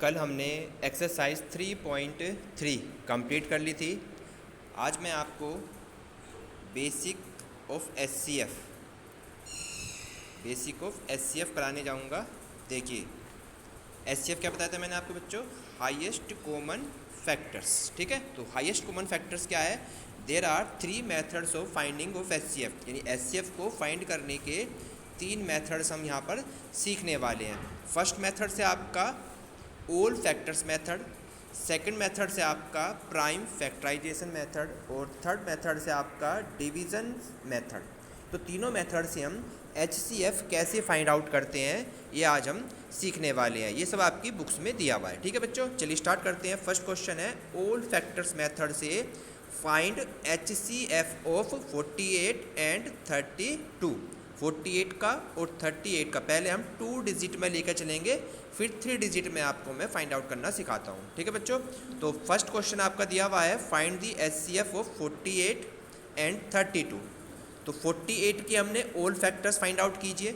कल हमने exercise 3.3 complete कर ली थी। आज मैं आपको बेसिक ऑफ एचसीएफ कराने जाऊंगा। देखिए एचसीएफ क्या बताया था मैंने आपको बच्चों, हाईएस्ट कॉमन फैक्टर्स। ठीक है, तो हाईएस्ट कॉमन फैक्टर्स क्या है? There are 3 methods of finding of HCF, यानी एचसीएफ को फाइंड करने के 3 मेथड्स हम यहाँ पर सीखने वाले हैं। फर्स्ट मेथड से आपका all factors method, second method से आपका प्राइम फैक्टराइजेशन मेथड और थर्ड मेथड से आपका डिवीज़न मेथड। तो तीनों मेथड से हम एचसीएफ कैसे फाइंड आउट करते हैं ये आज हम सीखने वाले हैं। ये सब आपकी बुक्स में दिया हुआ है। ठीक है बच्चों, चलिए स्टार्ट करते हैं। फर्स्ट क्वेश्चन है ऑल फैक्टर्स मेथड से फाइंड एचसीएफ ऑफ 48 एंड 32। 48 का और 38 का पहले हम 2 डिजिट में लेकर चलेंगे, फिर 3 डिजिट में आपको मैं फाइंड आउट करना सिखाता हूँ। ठीक है बच्चों, तो फर्स्ट क्वेश्चन आपका दिया हुआ है find the HCF of 48 and 32। तो 48 की हमने ऑल फैक्टर्स फाइंड आउट कीजिए।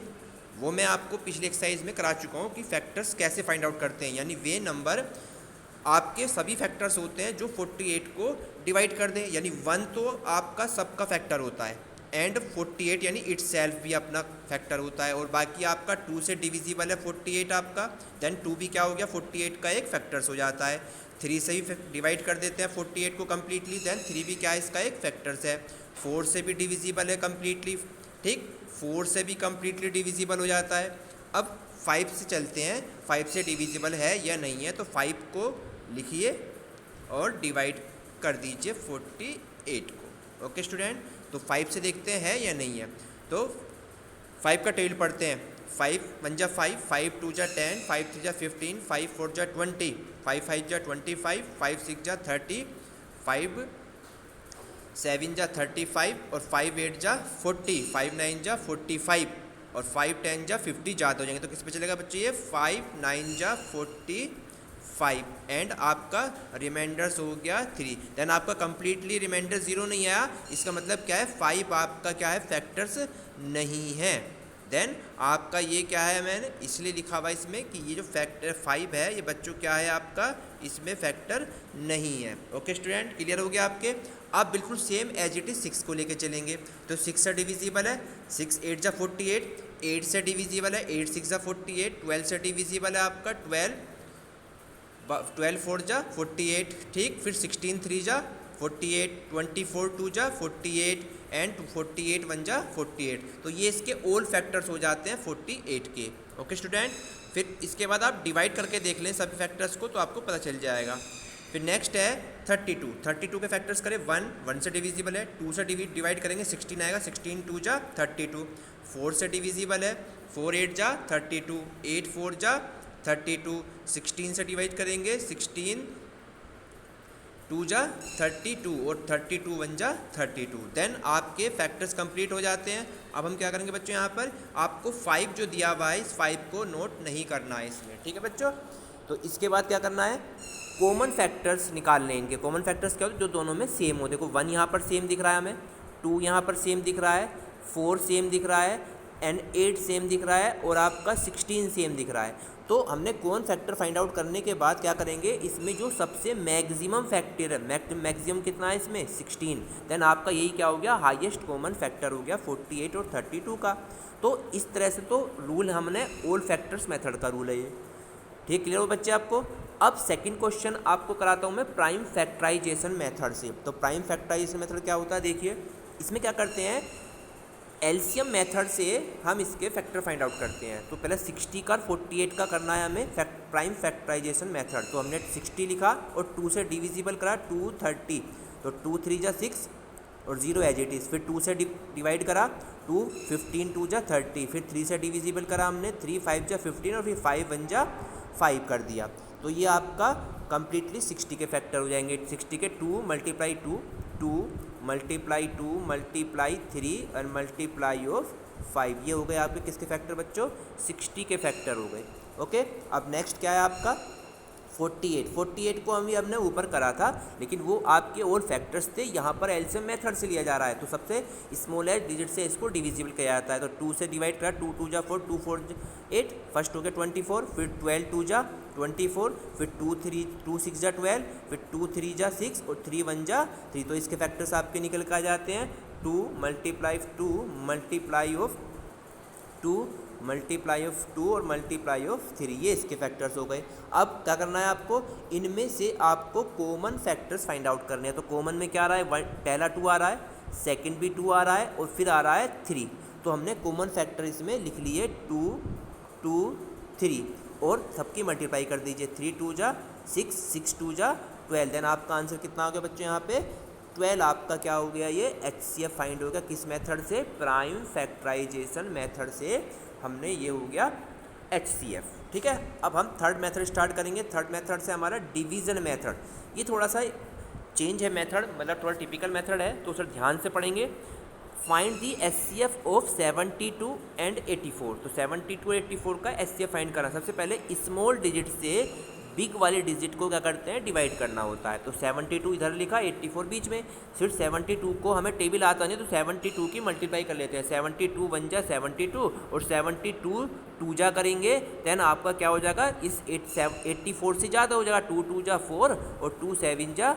वो मैं आपको पिछले एक्सरसाइज में करा चुका हूँ कि फैक्टर्स कैसे फाइंड आउट करते हैं, यानी वे नंबर आपके सभी फैक्टर्स होते हैं जो 48 को डिवाइड कर दें, यानी 1 तो आपका सबका फैक्टर होता है एंड 48 यानी इट्स सेल्फ भी अपना फैक्टर होता है, और बाकी आपका 2 से डिविजिबल है 48 आपका, देन 2 भी क्या हो गया 48 का एक फैक्टर्स हो जाता है। 3 से भी डिवाइड कर देते हैं 48 को कम्प्लीटली, देन 3 भी क्या है इसका एक फैक्टर्स है। 4 से भी डिविजिबल है कम्प्लीटली, ठीक, 4 से भी कम्प्लीटली डिविजिबल हो जाता है। अब 5 से चलते हैं, 5 से डिविजिबल है या नहीं है, तो 5 को लिखिए और डिवाइड कर दीजिए 48 को। ओके स्टूडेंट, तो 5 से देखते हैं या नहीं है। तो 5 का टेबल पढ़ते हैं। 5 1 जा 5, 5 2 जा 10, 5 3 जा 15, 5 4 जा 20, 5 5 जा 25, 5 6 जा 30, 5 7 जा 35 और 5 8 जा 40, 5 9 जा 45 और 5 10 जा 50 ज़्यादा हो जाएंगे। तो किस पे चलेगा बच्चे ये 5 9 जा 45 एंड आपका रिमाइंडर्स हो गया 3। देन आपका कंप्लीटली रिमाइंडर 0 नहीं आया, इसका मतलब क्या है 5 आपका क्या है फैक्टर्स नहीं है। देन आपका ये क्या है, मैंने इसलिए लिखा हुआ इसमें कि ये जो फैक्टर 5 है ये बच्चों क्या है आपका इसमें फैक्टर नहीं है। ओके स्टूडेंट, क्लियर हो गया आपके। आप बिल्कुल सेम एज इट इज 6 को लेके चलेंगे। तो 6 से डिविजिबल है 6 8 जा 48, 8 से डिविजिबल है 8 6 जा 48, 12 से डिविजिबल है आपका 12 4 जा 48, ठीक, फिर 16 3 जा 48, 24 2 जा 48 एंड 48 1 जा 48। तो ये इसके ऑल फैक्टर्स हो जाते हैं 48 के। ओके स्टूडेंट, फिर इसके बाद आप डिवाइड करके देख लें सभी फैक्टर्स को तो आपको पता चल जाएगा। फिर नेक्स्ट है 32। 32 के फैक्टर्स करें 1 से डिविजिबल है, 2 से डिवाइड करेंगे 16 आएगा, 16 2 जा 32, 4 से डिविजिबल है 4 8 जा 32, 8 4 जा 32, 16 से डिवाइड करेंगे 16 2 जा 32 और 32 1 जा 32। देन आपके फैक्टर्स कंप्लीट हो जाते हैं। अब हम क्या करेंगे बच्चों, यहाँ पर आपको 5 जो दिया हुआ है इस 5 को नोट नहीं करना है इसमें। ठीक है बच्चों, तो इसके बाद क्या करना है, कॉमन फैक्टर्स निकालने। इनके कॉमन फैक्टर्स क्या होते हैं जो दोनों में सेम हो। देखो 1 यहाँ पर सेम दिख रहा है हमें, 2 यहाँ पर सेम दिख रहा है, 4 सेम दिख रहा है एंड 8 सेम दिख रहा है और आपका 16 सेम दिख रहा है। तो हमने कौन फैक्टर फाइंड आउट करने के बाद क्या करेंगे, इसमें जो सबसे मैक्सिमम फैक्टर है, मैक्सिमम कितना है इसमें 16, देन आपका यही क्या हो गया हाईएस्ट कॉमन फैक्टर हो गया 48 और 32 का। तो इस तरह से तो रूल हमने ऑल फैक्टर्स मेथड का रूल है ये। ठीक, क्लियर हो बच्चे आपको। अब सेकंड क्वेश्चन आपको कराता हूँ मैं प्राइम फैक्टराइजेशन मेथड से। तो प्राइम फैक्टराइजेशन मेथड क्या होता है, देखिए इसमें क्या करते हैं, एलसीएम मेथड से हम इसके फैक्टर फाइंड आउट करते हैं। तो पहले 60 का 48 का करना है हमें प्राइम फैक्टराइजेशन मेथड। तो हमने 60 लिखा और 2 से डिविजिबल करा 2 30, तो 2 3 जा 6 और 0 एज इट इज़, फिर 2 से डिवाइड करा 2 15 2 जा 30, फिर 3 से डिविजिबल करा हमने 3 5 जा 15 और फिर 5 1 जा 5 कर दिया। तो ये आपका कंप्लीटली 60 के फैक्टर हो जाएंगे। 60 के 2 मल्टीप्लाई 2 2 मल्टीप्लाई 2 मल्टीप्लाई 3 और मल्टीप्लाई ऑफ 5, ये हो गए आपके किसके फैक्टर बच्चों 60 के फैक्टर हो गए। ओके, अब नेक्स्ट क्या है आपका 48 को हमने ऊपर करा था, लेकिन वो आपके और फैक्टर्स थे, यहाँ पर एलसीएम मेथड से लिया जा रहा है, तो सबसे स्मॉलेस्ट डिजिट से इसको डिविजिबल किया जाता है। तो 2 से डिवाइड करा, 2 2 जा 4, 2 4 8, फर्स्ट हो गया 24, फिर 12 2 जा 24, फिर 2 6 जा 12, फिर 2 3 जा 6 और 3 1 जा 3। तो इसके फैक्टर्स आपके निकल कर आ जाते हैं 2 मल्टीप्लाई ऑफ 2 मल्टीप्लाई ऑफ 2 और मल्टीप्लाई ऑफ 3, ये इसके फैक्टर्स हो गए। अब क्या करना है आपको, इनमें से आपको कॉमन फैक्टर्स फाइंड आउट करने हैं। तो कॉमन में क्या आ रहा है, पहला 2 आ रहा है, सेकंड भी 2 आ रहा है और फिर आ रहा है 3। तो हमने कॉमन फैक्टर इसमें लिख लिए 2 2 3 और सबकी मल्टीप्लाई कर दीजिए। 3 2 जा 6, 6 2 जा 12। देन आपका आंसर कितना हो गया बच्चों, यहाँ पे 12 आपका क्या हो गया, ये HCF फाइंड हो गया। किस मेथड से, प्राइम फैक्टराइजेशन मेथड से हमने ये हो गया HCF। ठीक है, अब हम थर्ड मेथड स्टार्ट करेंगे। थर्ड मेथड से हमारा डिवीज़न मेथड, ये थोड़ा सा चेंज है मेथड, मतलब थोड़ा टिपिकल मेथड है, तो सर ध्यान से पढ़ेंगे। Find the HCF of 72 and 84। तो 72 और 84 का HCF फाइंड करना, सबसे पहले स्मॉल डिजिट से बिग वाले डिजिट को क्या करते हैं, डिवाइड करना होता है। तो 72 इधर लिखा, 84 बीच में, फिर 72 को हमें टेबल आता नहीं तो 72 की मल्टीप्लाई कर लेते हैं। 72 1 जा 72 और 72 2 जा करेंगे, देन आपका क्या हो जाएगा, इस 84 से ज़्यादा हो जाएगा, 2 2 जा 4 और 2 7 जा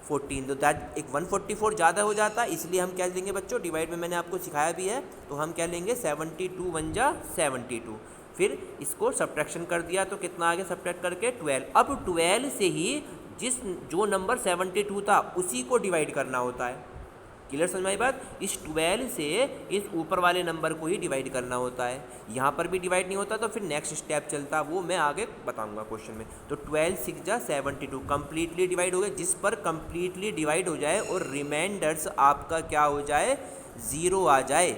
14। तो दैट एक 144 ज़्यादा हो जाता है, इसलिए हम क्या लेंगे बच्चों, डिवाइड में मैंने आपको सिखाया भी है, तो हम क्या लेंगे 72 1 जा 72, फिर इसको सब्ट्रैक्शन कर दिया तो कितना आ गया, सब्ट्रैक्ट करके 12। अब 12 से ही जो नंबर 72 था उसी को डिवाइड करना होता है। क्लियर समझ में आई बात, इस 12 से इस ऊपर वाले नंबर को ही डिवाइड करना होता है। यहाँ पर भी डिवाइड नहीं होता तो फिर नेक्स्ट स्टेप चलता, वो मैं आगे बताऊंगा क्वेश्चन में। तो 12 6 जा 72 कंप्लीटली डिवाइड हो गया, जिस पर कंप्लीटली डिवाइड हो जाए और रिमाइंडर्स आपका क्या हो जाए, 0 आ जाए,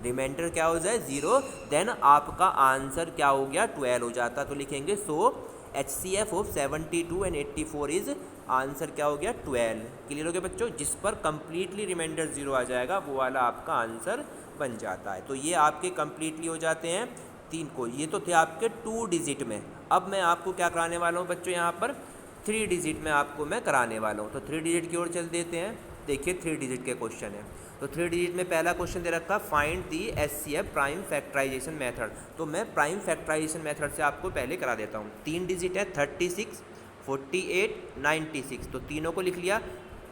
रिमाइंडर क्या हो जाए 0, देन आपका आंसर क्या हो गया 12 हो जाता। तो लिखेंगे सो HCF of 72 and 84 is, answer क्या हो गया 12। क्लियर हो गया बच्चों, जिस पर कंप्लीटली रिमाइंडर 0 आ जाएगा वो वाला आपका आंसर बन जाता है। तो ये आपके कंप्लीटली हो जाते हैं 3 को। ये तो थे आपके 2 डिजिट में। अब मैं आपको क्या कराने वाला हूँ बच्चों, यहाँ पर 3 डिजिट में आपको मैं कराने वाला हूँ। तो 3 डिजिट की ओर चल देते हैं। देखिए 3 डिजिट के क्वेश्चन है। तो 3 डिजिट में पहला क्वेश्चन दे रखा, find the HCF prime factorisation method. तो मैं प्राइम फैक्टराइजेशन मेथड से आपको पहले करा देता हूँ। 3 डिजिट है, 36 48 96, तो तीनों को लिख लिया।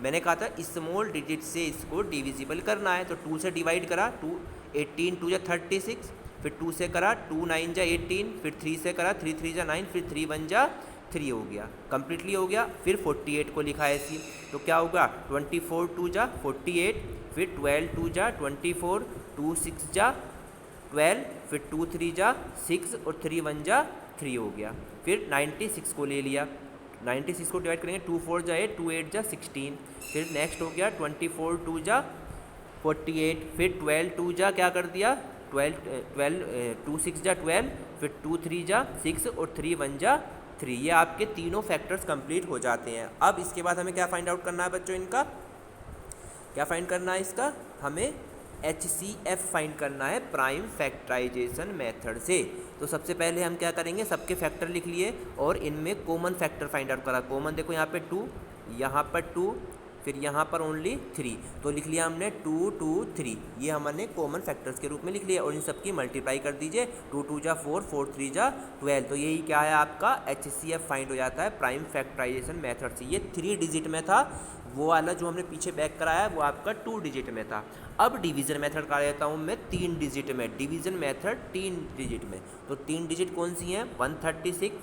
मैंने कहा था स्मॉल डिजिट से इसको डिविजिबल करना है, तो 2 से डिवाइड करा, 2 18 2 जा 36, फिर 2 से करा, 2 9 जा 18, फिर 3 से करा, 3 3 जा 9, फिर 3 1 जा 3 हो गया, कंप्लीटली हो गया। फिर 48 को लिखा है ऐसी, तो क्या होगा 24 2 जा 48, फिर 12 2 जा 24, 2 6 जा 12, फिर 2 3 जा 6 और 3 1 जा 3 हो गया। फिर 96 को ले लिया, 96 को डिवाइड करेंगे, 2 4 जा 8, 2 8 जा 16, फिर नेक्स्ट हो गया 24 2 जा 48, फिर 12 2 जा क्या कर दिया 12 2 6 जा 12, फिर 2 3 जा 6 और 3 1 जा 3। ये आपके तीनों फैक्टर्स कंप्लीट हो जाते हैं। अब इसके बाद हमें क्या फाइंड आउट करना है बच्चों, इनका क्या फाइंड करना है, इसका हमें HCF फाइंड करना है प्राइम फैक्टराइजेशन मेथड से। तो सबसे पहले हम क्या करेंगे, सबके फैक्टर लिख लिए और इनमें कॉमन फैक्टर फाइंड आउट करा। कॉमन देखो यहाँ पे 2, यहाँ पर 2, फिर यहाँ पर ओनली 3, तो लिख लिया हमने 2 2 3, ये हमने कॉमन फैक्टर्स के रूप में लिख लिया और इन सबकी मल्टीप्लाई कर दीजिए, 2 2 जा 4, 4 3 जा 12। तो यही क्या है आपका HCF फाइंड हो जाता है प्राइम फैक्टराइजेशन मेथड से। ये 3 डिजिट में था, वो वाला जो हमने पीछे बैक कराया वो आपका 2 डिजिट में था। अब डिवीज़न मेथड करा देता हूँ मैं 3 डिजिट में, डिवीज़न मेथड 3 डिजिट में। तो 3 डिजिट कौन सी हैं, 136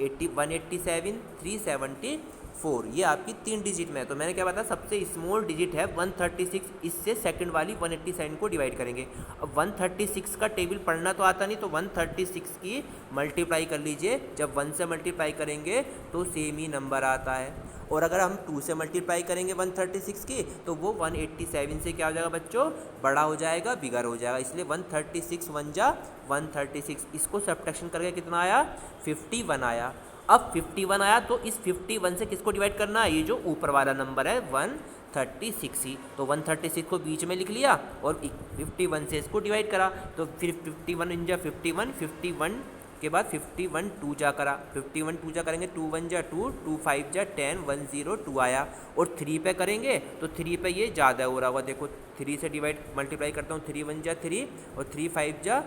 80 187 374, ये आपकी 3 डिजिट में है। तो मैंने क्या बताया, सबसे स्मॉल डिजिट है 136, इससे सेकंड वाली 187 को डिवाइड करेंगे। अब 136 का टेबल पढ़ना तो आता नहीं, तो 136 की मल्टीप्लाई कर लीजिए, जब 1 से मल्टीप्लाई करेंगे तो सेम ही नंबर आता है। और अगर हम 2 से मल्टीप्लाई करेंगे 136 की, तो वो 187 से क्या हो जाएगा बच्चों, बड़ा हो जाएगा, बिगर हो जाएगा, इसलिए 136 1 जा 136। इसको सब्ट्रैक्शन करके कितना आया 51 आया। अब 51 आया तो इस 51 से किसको डिवाइड करना है, ये जो ऊपर वाला नंबर है 136 ही, तो 136 को बीच में लिख लिया और 51 से इसको डिवाइड करा, तो फिर 51 × 51 51 उसके बाद 51 2 जा करा, 51 2 जा करेंगे, 2 1 जा 2, 2 5 जा 10, 1 0 2 आया। और 3 पे करेंगे तो 3 पे ये ज़्यादा हो रहा होगा, देखो 3 से मल्टीप्लाई करता हूँ, 3 1 जा 3 और 3 5 जा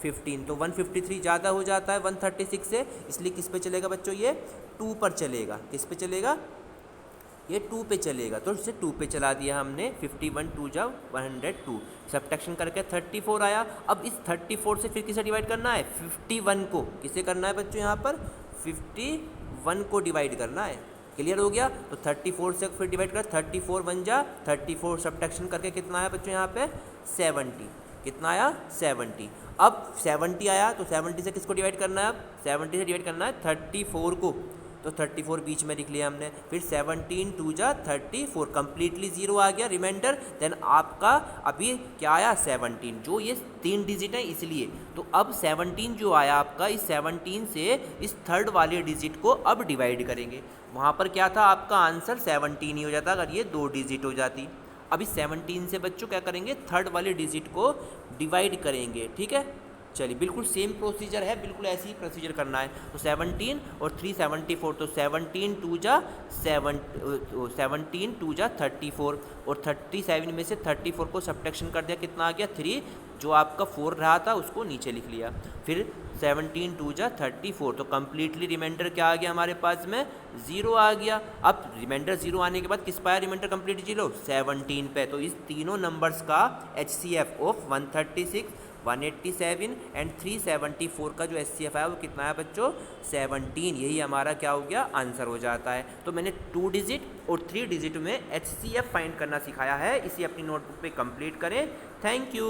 15, तो 153 ज़्यादा हो जाता है 136 से, इसलिए किस पे चलेगा बच्चों, ये 2 पर चलेगा। किस पे चलेगा, ये 2 पे चलेगा, तो इसे 2 पे चला दिया हमने। 51 2 जा 102, सब्ट्रैक्शन करके 34 आया। अब इस 34 से फिर किसे डिवाइड करना है, 51 को। किसे करना है बच्चों, यहाँ पर 51 को डिवाइड करना है। क्लियर हो गया, तो 34 से फिर डिवाइड कर, 34 1 जा 34, सब्ट्रैक्शन करके कितना आया बच्चों यहाँ पे 70, कितना आया 70। अब 70 आया तो 70 से किसको डिवाइड करना है, अब 70 से डिवाइड करना है 34 को, तो 34 बीच में लिख लिया हमने। फिर 17 2 जा 34, कंप्लीटली जीरो आ गया रिमाइंडर। देन आपका अभी क्या आया 17, जो ये 3 डिजिट है इसलिए। तो अब 17 जो आया आपका, इस 17 से इस थर्ड वाले डिजिट को अब डिवाइड करेंगे। वहाँ पर क्या था, आपका आंसर 17 ही हो जाता अगर ये 2 डिजिट हो जाती। अभी 17 से बच्चों क्या करेंगे, थर्ड वाले डिजिट को डिवाइड करेंगे। ठीक है, चलिए बिल्कुल सेम प्रोसीजर है, बिल्कुल ऐसी ही प्रोसीजर करना है। तो 17 और 3 74, तो 17 2 जा 34 और 37 में से 34 को सब्ट्रैक्शन कर दिया, कितना आ गया 3, जो आपका 4 रहा था उसको नीचे लिख लिया। फिर 17 2 जा 34, तो कम्प्लीटली रिमाइंडर क्या आ गया हमारे पास में 0 आ गया। अब रिमाइंडर 0 आने के बाद किस पाया रिमाइंडर कंप्लीट 0, 17 पे। तो इस तीनों नंबर्स का HCF ऑफ 136 187 एंड 374 का जो HCF है वो कितना है बच्चों 17, यही हमारा क्या हो गया आंसर हो जाता है। तो मैंने 2 डिजिट और 3 डिजिट में HCF फाइंड करना सिखाया है, इसे अपनी नोटबुक पे कंप्लीट करें। Thank you.